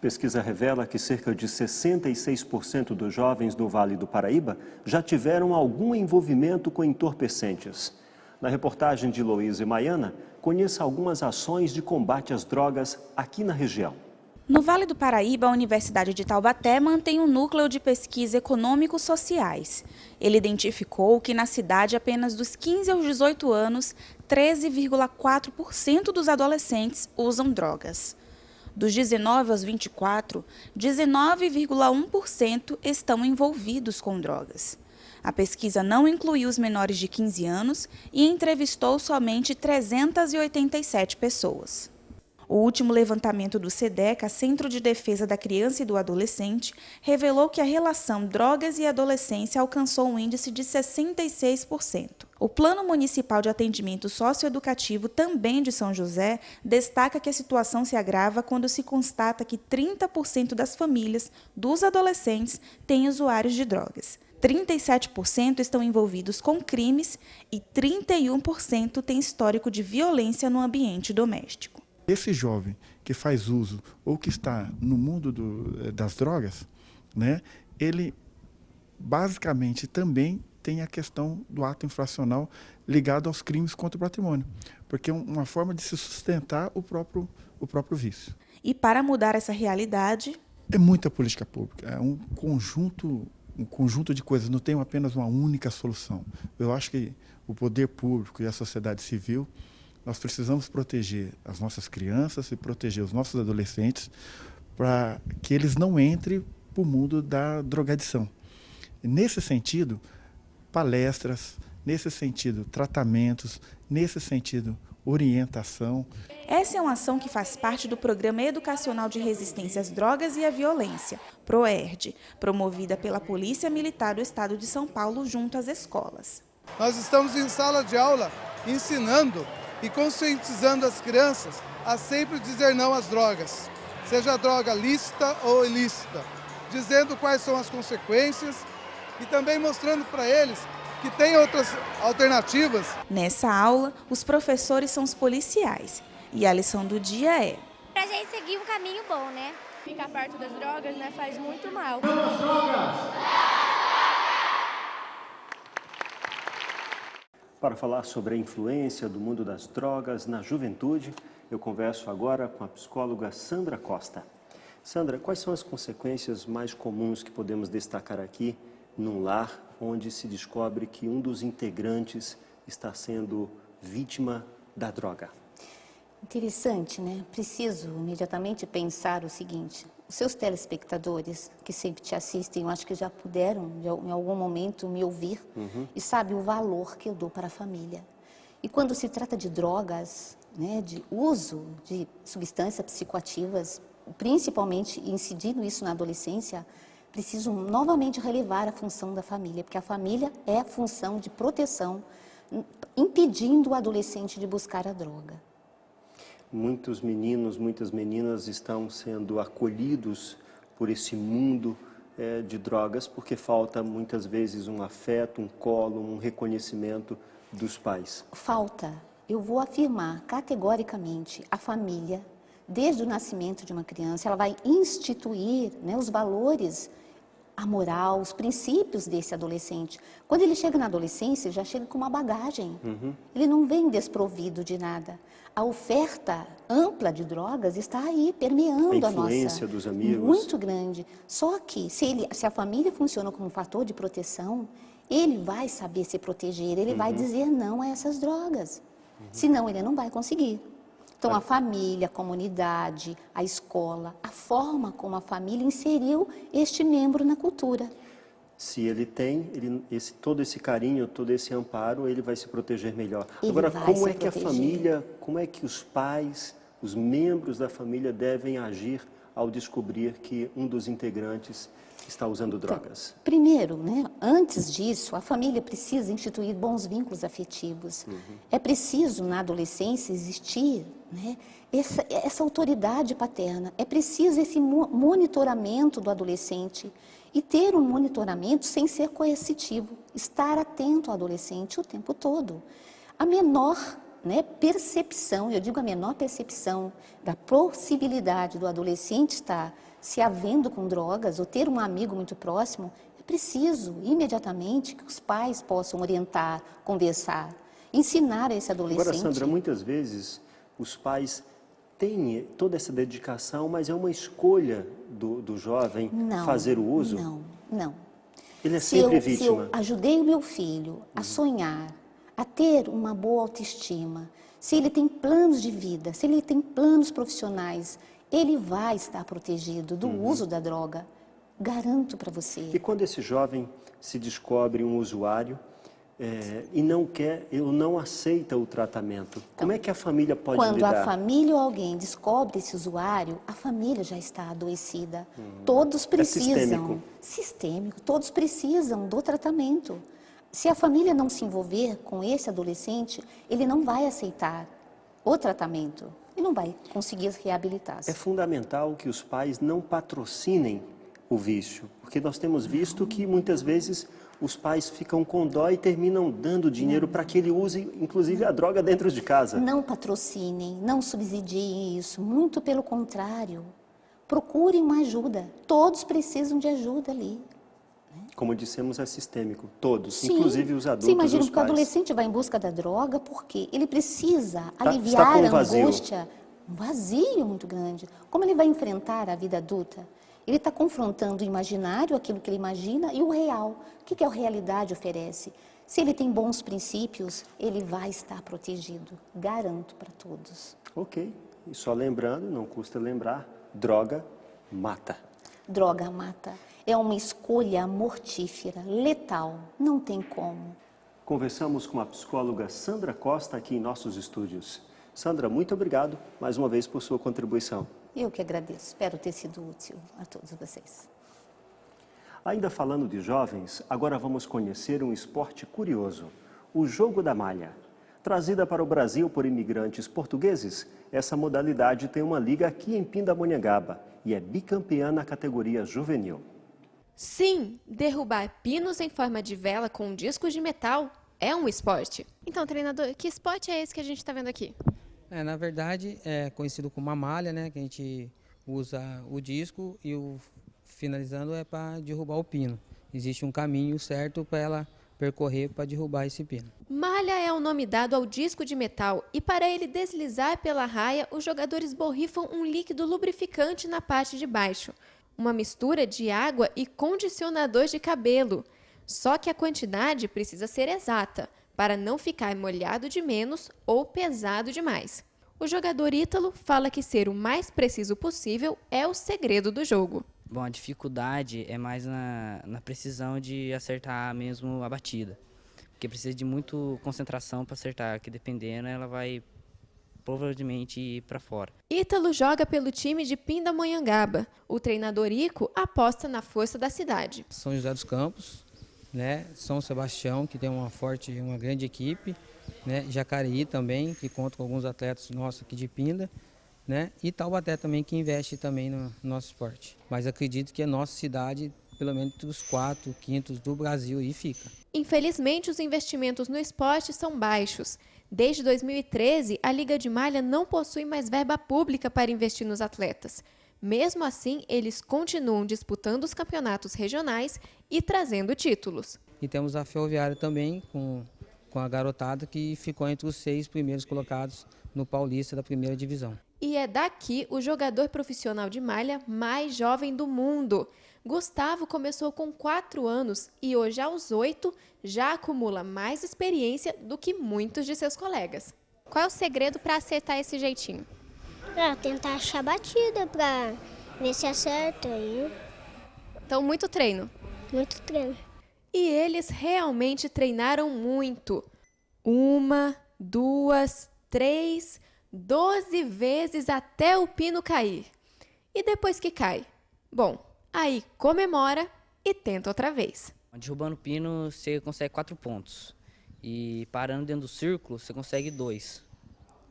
Pesquisa revela que cerca de 66% dos jovens do Vale do Paraíba já tiveram algum envolvimento com entorpecentes. Na reportagem de Luiz e Maiana, conheça algumas ações de combate às drogas aqui na região. No Vale do Paraíba, a Universidade de Taubaté mantém um núcleo de pesquisa econômicos sociais. Ele identificou que na cidade, apenas dos 15 aos 18 anos, 13,4% dos adolescentes usam drogas. Dos 19 aos 24, 19,1% estão envolvidos com drogas. A pesquisa não incluiu os menores de 15 anos e entrevistou somente 387 pessoas. O último levantamento do SEDECA, Centro de Defesa da Criança e do Adolescente, revelou que a relação drogas e adolescência alcançou um índice de 66%. O Plano Municipal de Atendimento Socioeducativo, também de São José, destaca que a situação se agrava quando se constata que 30% das famílias dos adolescentes têm usuários de drogas. 37% estão envolvidos com crimes e 31% têm histórico de violência no ambiente doméstico. Esse jovem que faz uso ou que está no mundo das drogas, né, ele basicamente também tem a questão do ato infracional ligado aos crimes contra o patrimônio, porque é uma forma de se sustentar o próprio vício. E para mudar essa realidade... É muita política pública, é um conjunto de coisas, não tem apenas uma única solução. Eu acho que o poder público e a sociedade civil, nós precisamos proteger as nossas crianças e proteger os nossos adolescentes para que eles não entrem para o mundo da drogadição. E nesse sentido, palestras, nesse sentido, tratamentos, nesse sentido, orientação. Essa é uma ação que faz parte do Programa Educacional de Resistência às Drogas e à Violência, PROERD, promovida pela Polícia Militar do Estado de São Paulo junto às escolas. Nós estamos em sala de aula ensinando e conscientizando as crianças a sempre dizer não às drogas, seja droga lícita ou ilícita, dizendo quais são as consequências e também mostrando para eles que tem outras alternativas. Nessa aula, os professores são os policiais e a lição do dia é: pra gente seguir um caminho bom, né? Ficar perto das drogas, né, faz muito mal. Para falar sobre a influência do mundo das drogas na juventude, eu converso agora com a psicóloga Sandra Costa. Sandra, quais são as consequências mais comuns que podemos destacar aqui num lar onde se descobre que um dos integrantes está sendo vítima da droga? Interessante, né? Preciso imediatamente pensar o seguinte: os seus telespectadores que sempre te assistem, eu acho que já puderam em algum momento me ouvir e sabem o valor que eu dou para a família. E quando se trata de drogas, né, de uso de substâncias psicoativas, principalmente incidindo isso na adolescência, preciso novamente relevar a função da família, porque a família é a função de proteção, impedindo o adolescente de buscar a droga. Muitos meninos, muitas meninas estão sendo acolhidos por esse mundo de drogas porque falta muitas vezes um afeto, um colo, um reconhecimento dos pais. Falta, eu vou afirmar categoricamente, a família, desde o nascimento de uma criança, ela vai instituir, né, os valores, a moral, os princípios desse adolescente. Quando ele chega na adolescência, ele já chega com uma bagagem. Ele não vem desprovido de nada. A oferta ampla de drogas está aí, permeando a nossa... influência dos amigos. Muito grande. Só que, se a família funciona como um fator de proteção, ele vai saber se proteger, ele vai dizer não a essas drogas. Senão, ele não vai conseguir. Então, a família, a comunidade, a escola, a forma como a família inseriu este membro na cultura. Se ele tem todo esse carinho, todo esse amparo, ele vai se proteger melhor. Ele Agora, vai como se é que a proteger. família, como é que os pais, os membros da família devem agir ao descobrir que um dos integrantes está usando drogas? Então, primeiro, né, antes disso, a família precisa instituir bons vínculos afetivos. É preciso, na adolescência, existir, né, essa autoridade paterna. É preciso esse monitoramento do adolescente. E ter um monitoramento sem ser coercitivo. Estar atento ao adolescente o tempo todo. A menor, né, percepção, eu digo a menor percepção da possibilidade do adolescente estar se havendo com drogas ou ter um amigo muito próximo, é preciso imediatamente que os pais possam orientar, conversar, ensinar a esse adolescente. Agora, Sandra, muitas vezes os pais têm toda essa dedicação, mas é uma escolha do jovem fazer o uso? Não. Ele é sempre vítima. Se eu ajudei o meu filho a sonhar, a ter uma boa autoestima, se ele tem planos de vida, se ele tem planos profissionais, ele vai estar protegido do uso da droga. Garanto para você. E quando esse jovem se descobre um usuário e não quer, ou não aceita o tratamento, como é que a família pode lidar? Quando a família ou alguém descobre esse usuário, a família já está adoecida. Todos precisam. Sistêmico. Todos precisam do tratamento. Se a família não se envolver com esse adolescente, ele não vai aceitar o tratamento e não vai conseguir reabilitar-se. É fundamental que os pais não patrocinem o vício, porque nós temos visto que muitas vezes os pais ficam com dó e terminam dando dinheiro para que ele use, inclusive, a droga dentro de casa. Não patrocinem, não subsidiem isso, muito pelo contrário. Procurem uma ajuda, todos precisam de ajuda ali. Como dissemos, é sistêmico, todos, Sim. Inclusive os adultos. Você imagina os que o pais. adolescente vai em busca da droga porque ele precisa está aliviar com um a vazio. angústia, um vazio muito grande. Como ele vai enfrentar a vida adulta? Ele está confrontando o imaginário, aquilo que ele imagina, e o real. O que a realidade oferece? Se ele tem bons princípios, ele vai estar protegido. Garanto para todos. Ok. E só lembrando, não custa lembrar, droga mata. Droga mata. É uma escolha mortífera, letal. Não tem como. Conversamos com a psicóloga Sandra Costa aqui em nossos estúdios. Sandra, muito obrigado mais uma vez por sua contribuição. Eu que agradeço. Espero ter sido útil a todos vocês. Ainda falando de jovens, agora vamos conhecer um esporte curioso, o jogo da malha. Trazida para o Brasil por imigrantes portugueses, essa modalidade tem uma liga aqui em Pindamonhangaba e é bicampeã na categoria juvenil. Sim, derrubar pinos em forma de vela com discos de metal é um esporte. Então, treinador, que esporte é esse que a gente está vendo aqui? Na verdade, é conhecido como uma malha, né? Que a gente usa o disco e o finalizando é para derrubar o pino. Existe um caminho certo para ela percorrer para derrubar esse pino. Malha é o nome dado ao disco de metal e para ele deslizar pela raia, os jogadores borrifam um líquido lubrificante na parte de baixo. Uma mistura de água e condicionador de cabelo. Só que a quantidade precisa ser exata, para não ficar molhado de menos ou pesado demais. O jogador ítalo fala que ser o mais preciso possível é o segredo do jogo. Bom, a dificuldade é mais na precisão de acertar mesmo a batida. Porque precisa de muita concentração para acertar, que dependendo ela vai provavelmente ir para fora. Ítalo joga pelo time de Pindamonhangaba. O treinador Ico aposta na força da cidade. São José dos Campos, né? São Sebastião, que tem uma grande equipe, né? Jacareí também, que conta com alguns atletas nossos aqui de Pinda, né? E Taubaté também, que investe também no nosso esporte. Mas acredito que a nossa cidade, pelo menos entre os 4, 5º do Brasil, aí fica. Infelizmente, os investimentos no esporte são baixos. Desde 2013, a Liga de Malha não possui mais verba pública para investir nos atletas. Mesmo assim, eles continuam disputando os campeonatos regionais e trazendo títulos. E temos a Ferroviária também, com a garotada que ficou entre os 6 primeiros colocados no Paulista da primeira divisão. E é daqui o jogador profissional de malha mais jovem do mundo. Gustavo começou com 4 anos e hoje, aos 8, já acumula mais experiência do que muitos de seus colegas. Qual é o segredo para acertar esse jeitinho? Tentar achar batida, para ver se acerta. Então, muito treino. Muito treino. E eles realmente treinaram muito. 1, 2, 3, 12 vezes até o pino cair. E depois que cai? Bom, aí comemora e tenta outra vez. Derrubando o pino, você consegue 4 pontos. E parando dentro do círculo, você consegue 2.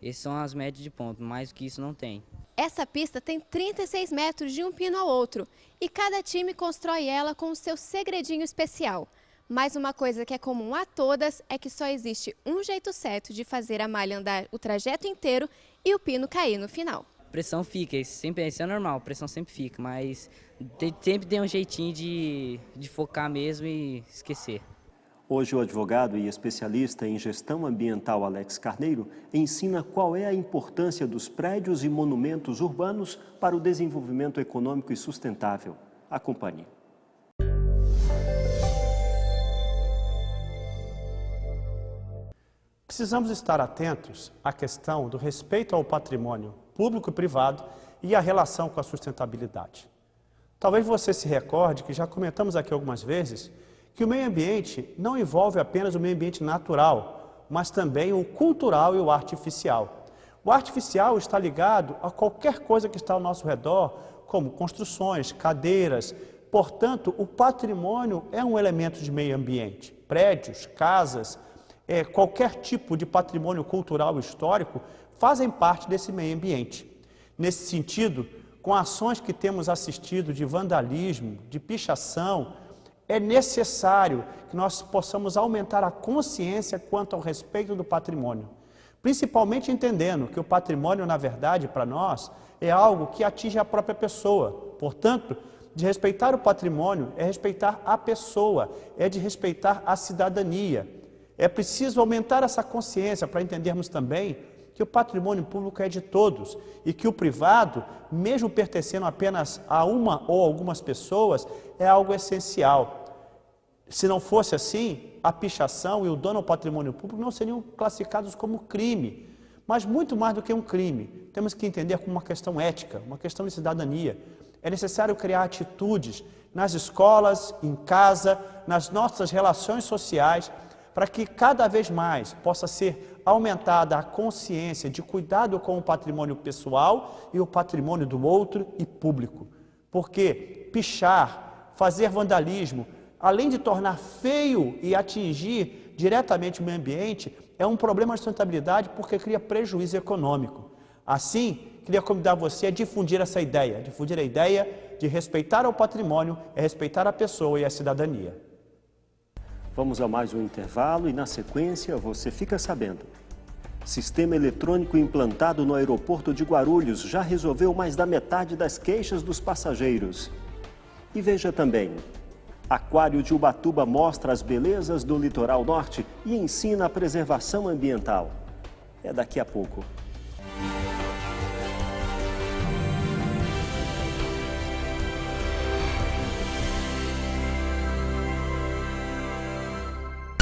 Essas são as médias de pontos, mais do que isso não tem. Essa pista tem 36 metros de um pino ao outro e cada time constrói ela com o seu segredinho especial. Mas uma coisa que é comum a todas é que só existe um jeito certo de fazer a malha andar o trajeto inteiro e o pino cair no final. pressão fica, isso é normal, a pressão sempre fica, mas sempre tem um jeitinho de focar mesmo e esquecer. Hoje o advogado e especialista em gestão ambiental Alex Carneiro ensina qual é a importância dos prédios e monumentos urbanos para o desenvolvimento econômico e sustentável. Acompanhe. Precisamos estar atentos à questão do respeito ao patrimônio público e privado e à relação com a sustentabilidade. Talvez você se recorde que já comentamos aqui algumas vezes que o meio ambiente não envolve apenas o meio ambiente natural, mas também o cultural e o artificial. O artificial está ligado a qualquer coisa que está ao nosso redor, como construções, cadeiras. Portanto, o patrimônio é um elemento de meio ambiente. Prédios, casas, qualquer tipo de patrimônio cultural e histórico fazem parte desse meio ambiente. Nesse sentido, com ações que temos assistido de vandalismo, de pichação, é necessário que nós possamos aumentar a consciência quanto ao respeito do patrimônio, principalmente entendendo que o patrimônio, na verdade, para nós, é algo que atinge a própria pessoa. Portanto, de respeitar o patrimônio é respeitar a pessoa, é de respeitar a cidadania. É preciso aumentar essa consciência para entendermos também que o patrimônio público é de todos e que o privado, mesmo pertencendo apenas a uma ou algumas pessoas, é algo essencial. Se não fosse assim, a pichação e o dano ao patrimônio público não seriam classificados como crime. Mas muito mais do que um crime, temos que entender como uma questão ética, uma questão de cidadania. É necessário criar atitudes nas escolas, em casa, nas nossas relações sociais, para que cada vez mais possa ser aumentada a consciência de cuidado com o patrimônio pessoal e o patrimônio do outro e público. Porque pichar, fazer vandalismo, além de tornar feio e atingir diretamente o meio ambiente, é um problema de sustentabilidade porque cria prejuízo econômico. Assim, queria convidar você a difundir essa ideia, difundir a ideia de respeitar o patrimônio, é respeitar a pessoa e a cidadania. Vamos a mais um intervalo e, na sequência, você fica sabendo. Sistema eletrônico implantado no aeroporto de Guarulhos já resolveu mais da metade das queixas dos passageiros. E veja também, Aquário de Ubatuba mostra as belezas do litoral norte e ensina a preservação ambiental. É daqui a pouco.